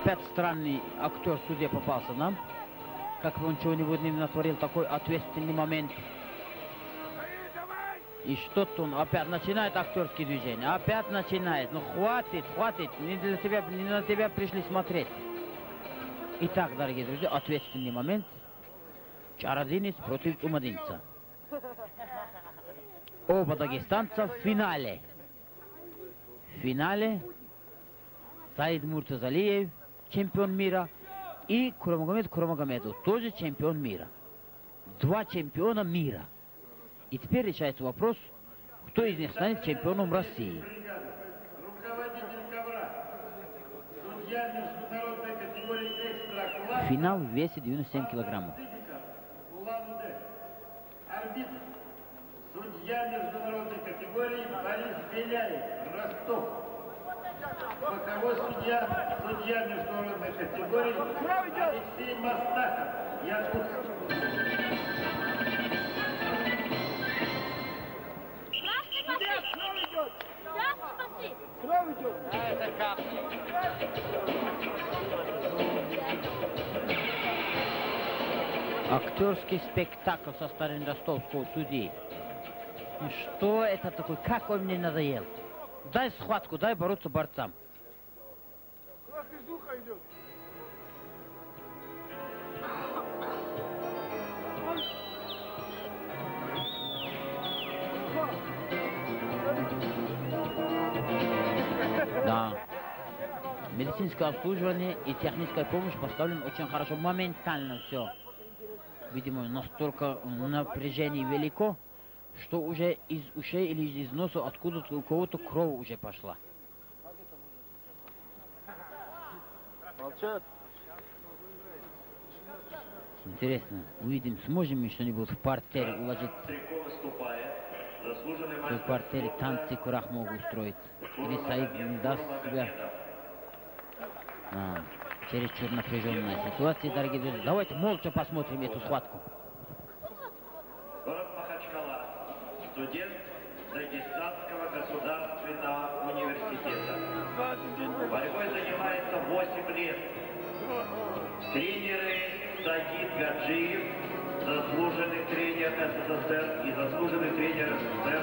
Опять странный актер судья попался нам. Как бы он чего-нибудь не натворил, такой ответственный момент. И что-то он опять начинает актерские движения. Опять начинает. Ну хватит, хватит. Не на тебя пришли смотреть. Итак, дорогие друзья, ответственный момент. Чародинец против умадинца. Оба дагестанца в финале. В финале Саид Муртазалиев, чемпион мира, и Курамагомед Курамагомедов, тоже чемпион мира. Два чемпиона мира. И теперь решается вопрос, кто из них станет чемпионом России. Финал в весе 97 килограммов. Судья международной категории Борис Беляев, Ростов. Боковой судья международной категории Алексей Мастаков, Якутск. Актерский спектакль со стороны ростовского судьи. Что это такое? Как он мне надоел? Дай схватку, дай бороться борцам. Кровь из уха идет. Да. Медицинское обслуживание и техническая помощь поставлены очень хорошо, моментально все. Видимо, настолько напряжение велико, что уже из ушей или из носа откуда-то у кого-то кровь уже пошла. Молчат. Интересно, увидим, сможем мы что-нибудь в партере уложить. В партере танцы Курах могут устроить. Или Саид не даст себя. Чересчур напряженная ситуация, дорогие друзья. Давайте молча посмотрим эту схватку. Город Махачкала. Студент Дагестанского государственного университета. Борьбой занимается 8 лет. Тренеры Сагид Гаджиев, заслуженный тренер СССР и заслуженный тренер СССР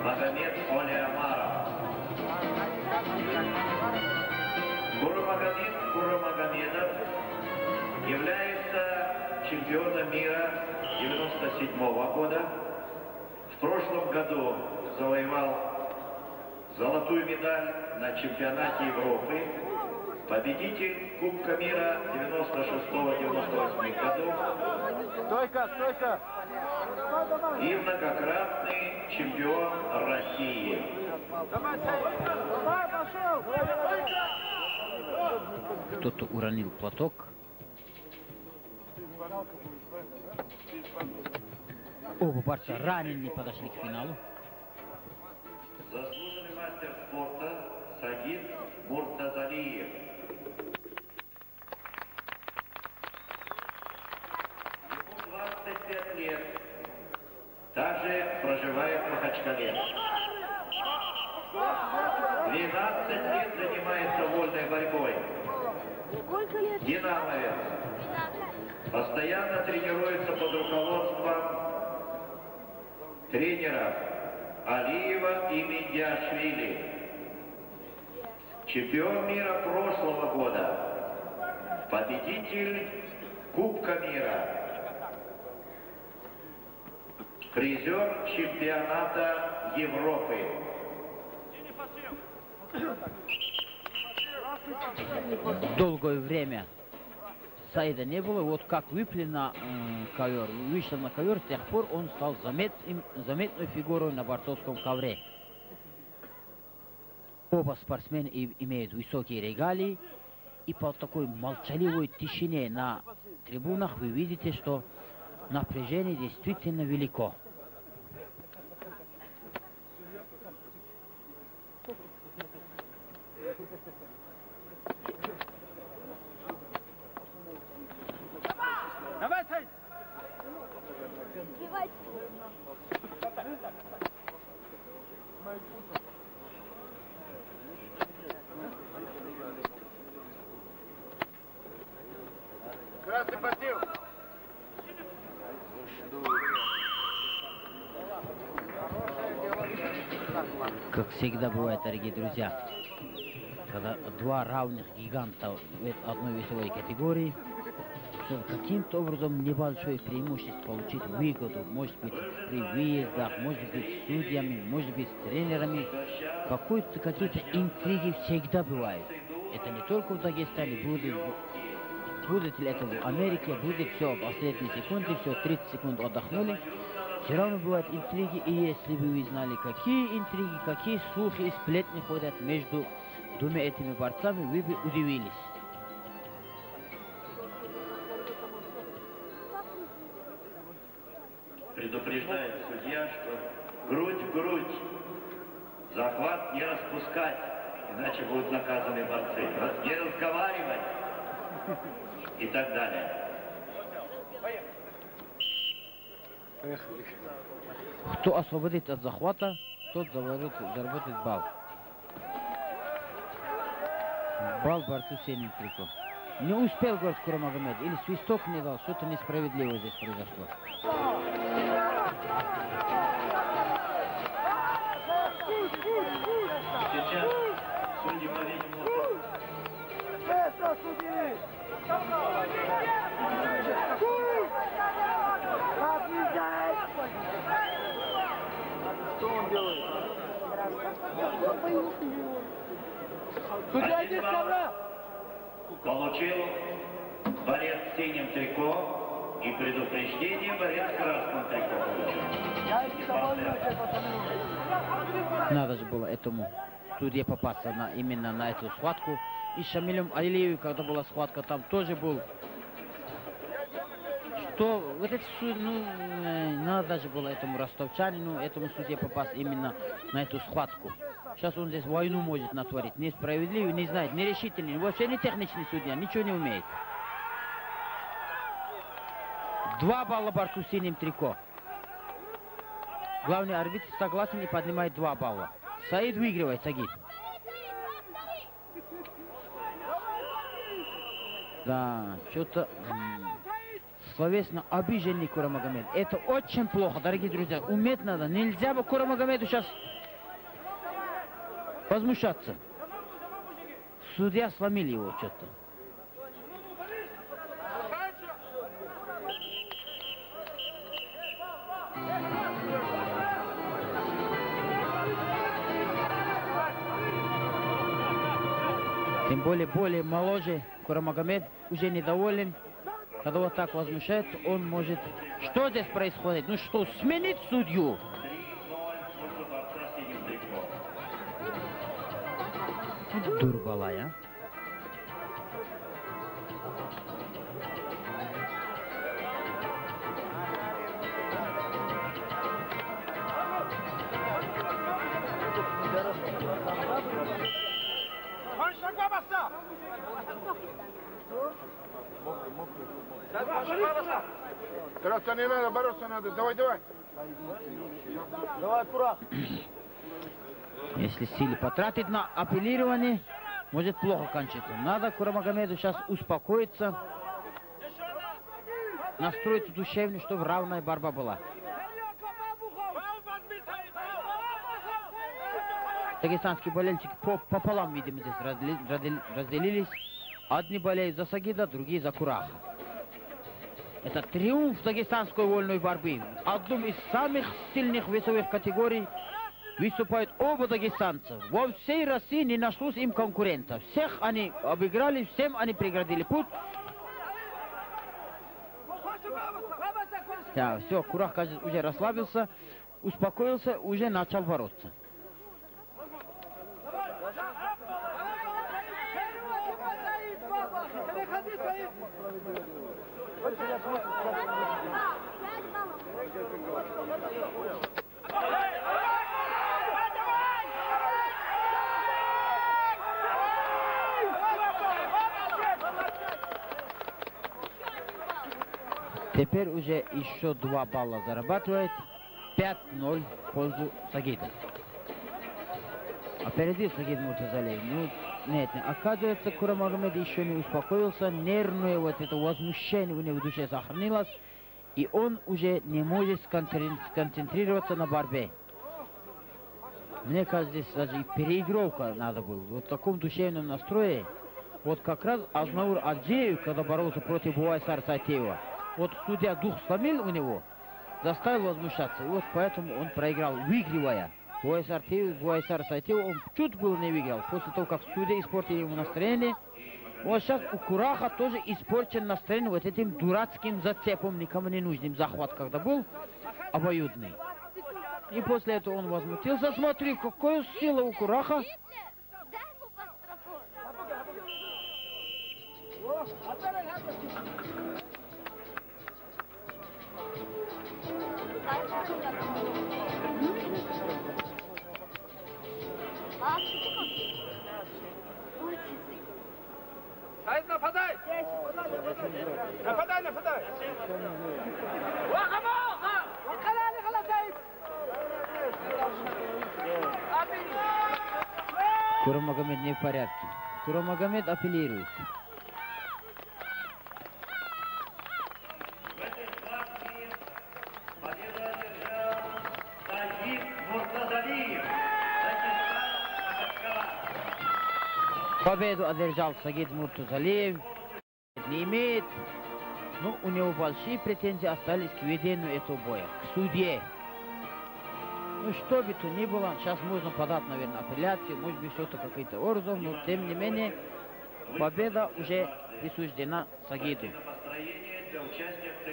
Магомед Олеомаров. Курамагомедов является чемпионом мира 1997 года. В прошлом году завоевал золотую медаль на чемпионате Европы. Победитель Кубка мира 96-98 году. Стойка, стойка. И многократный чемпион России. Давай, пошел. Кто-то уронил платок. Оба борца ранены подошли к финалу. Заслуженный мастер спорта Сагид Муртазалиев. Ему 25 лет. Также проживает в Махачкале. 12 лет занимается вольной борьбой. Сколько лет? Динамовец. Постоянно тренируется под руководством тренеров Алиева и Медяшвили. Чемпион мира прошлого года. Победитель Кубка мира. Призер чемпионата Европы. Долгое время Саида не было. Вот как выпли на ковер, вышел на ковер, с тех пор он стал заметной фигурой на борцовском ковре. Оба спортсмена имеют высокие регалии. И по такой молчаливой тишине на трибунах вы видите, что напряжение действительно велико. Давай, Саид. Как всегда бывает, дорогие друзья, когда два равных гиганта в одной весовой категории, чтобы каким-то образом небольшое преимущество получить выгоду, может быть при выездах, может быть с судьями, может быть с тренерами, какие-то интриги всегда бывают. Это не только в Дагестане, будет ли это в Америке, будет все последние секунды, все 30 секунд отдохнули. Все равно бывают интриги, и если бы вы знали, какие интриги, какие слухи и сплетни ходят между двумя этими борцами, вы бы удивились. Предупреждает судья, что грудь в грудь, захват не распускать, иначе будут наказаны борцы. Не разговаривать и так далее. Кто освободит от захвата, тот заработает балл. Балл борцу синим трико. Не успел, говорит Курамагомед, или свисток не дал, что-то несправедливое здесь произошло. Сейчас судьи, по-видимому, Что он делает? Судья, иди сюда! получил борец в синем трико и предупреждение борец в красном трико получил. Надо же было этому судье попасться именно на эту схватку. И Шамилем Алиевым, когда была схватка, там тоже был. Что вот это, надо же было этому ростовчанину, этому судье попасть именно на эту схватку. Сейчас он здесь войну может натворить. Несправедливый, не знает, нерешительный, вообще не техничный судья, ничего не умеет. 2 балла борцу с синим трико. Главный арбитр согласен и поднимает 2 балла. Саид выигрывает, Сагид. Да, что-то словесно обиженный Курамагомед. Это очень плохо, дорогие друзья. Уметь надо. Нельзя бы Курамагомеду сейчас возмущаться. Судья сломили его что-то. Тем более моложе Курамагомед уже недоволен. Когда вот так возмущается, он может... Что здесь происходит? Ну что, сменить судью? 3-0 борца с синим трико. Дурбалая. Драться не надо, бороться надо. Давай, давай. Давай, аккуратно. Если силы потратить на апеллирование, может плохо кончиться. Надо Курамагомеду сейчас успокоиться, настроить душевно, чтобы равная борьба была. Дагестанские болельщики пополам, видимо, здесь разделились. Одни болеют за Сагида, другие за Кураха. Это триумф дагестанской вольной борьбы. В одном из самых сильных весовых категорий выступают оба дагестанца. Во всей России не нашлось им конкурента. Всех они обыграли, всем они преградили путь. Да, все, Курах, кажется, уже расслабился, успокоился, уже начал бороться. Теперь уже еще 2 балла зарабатывает. 5-0 в пользу Сагида. Опередил Сагид Муртазалиев. Ну, нет, оказывается, Курамагомед еще не успокоился. Нервное вот это возмущение у него в душе сохранилось. И он уже не может сконцентрироваться на борьбе. Мне кажется, здесь даже и переигровка надо было. Вот в таком душевном настрое. Вот как раз Азнаур Аджеев, когда боролся против Буайсара Сайтеева, вот судья дух сломил у него, заставил возмущаться. И вот поэтому он проиграл, выигрывая. Буайсар Сайтеев, он чуть было не выиграл. После того, как судья испортил ему настроение, вот сейчас у Кураха тоже испорчен настроение вот этим дурацким зацепом, никому не нужным захват, когда был обоюдный. И после этого он возмутился. Смотри, какая сила у Кураха. Саид, нападай! Нападай, нападай! Курамагомед не в порядке. Курамагомед апеллирует. В этой схватке победу одержал Сагид Муртазалиев, Дагестан, Махачкала. Победу одержал Сагид Муртазалиев. Не имеет. Но у него большие претензии остались к ведению этого боя, к судье. Ну, что бы то ни было, сейчас можно подать, наверное, апелляцию, может быть, что-то какой-то орзов, но, тем не менее, победа уже присуждена Сагиду. Построение для участия в